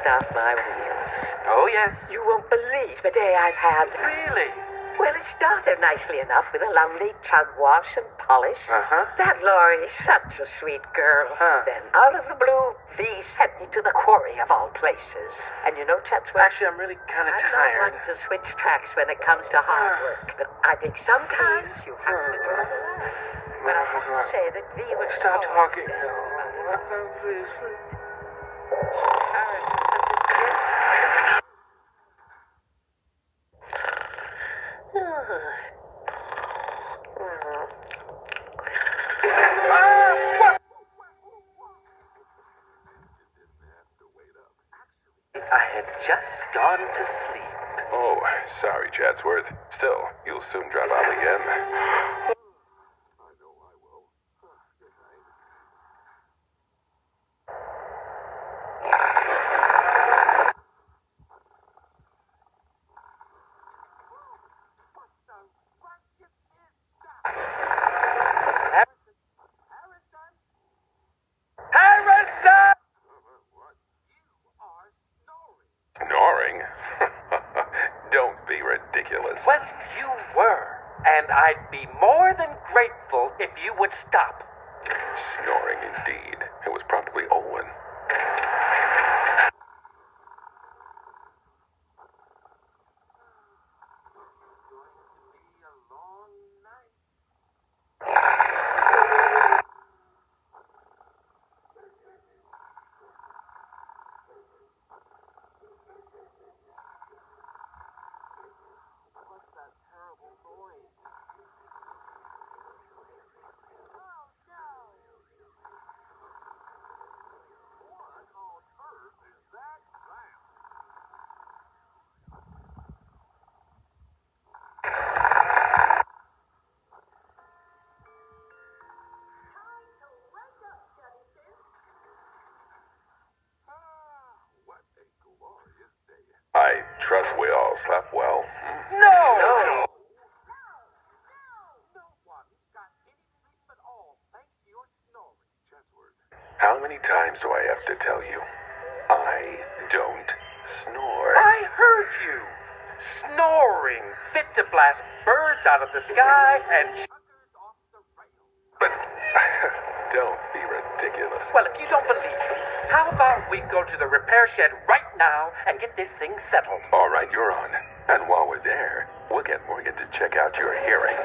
kicked off my wheels. Oh, yes. You won't believe the day I've had. Really? Well, it started nicely enough with a lovely tug wash and polish. Uh-huh. That Laurie is such a sweet girl. Huh. Then, out of the blue, V sent me to the quarry of all places. And you know, Chatsworth, Actually, I'm really kind of I don't tired. want to switch tracks when it comes to hard work. But I think sometimes you have to draw the line. But I have to say that V was Stop always talking. there No. about her. Please. Harrison, such a I had just gone to sleep. Oh, sorry, Chatsworth. Still, you'll soon drop out again. Harrison! Snoring? Don't be ridiculous. Well, you were. And I'd be more than grateful if you would stop. Snoring indeed. It was probably Owen. I trust we all slept well. No! No one got any sleep at all thanks to your snoring. How many times do I have to tell you? I don't snore. I heard you. Snoring fit to blast birds out of the sky and chuggers off the rail. But don't be ridiculous. Well, if you don't believe me, how about we go to the repair shed right now and get this thing settled? All right, you're on. And while we're there, we'll get Morgan to check out your hearing.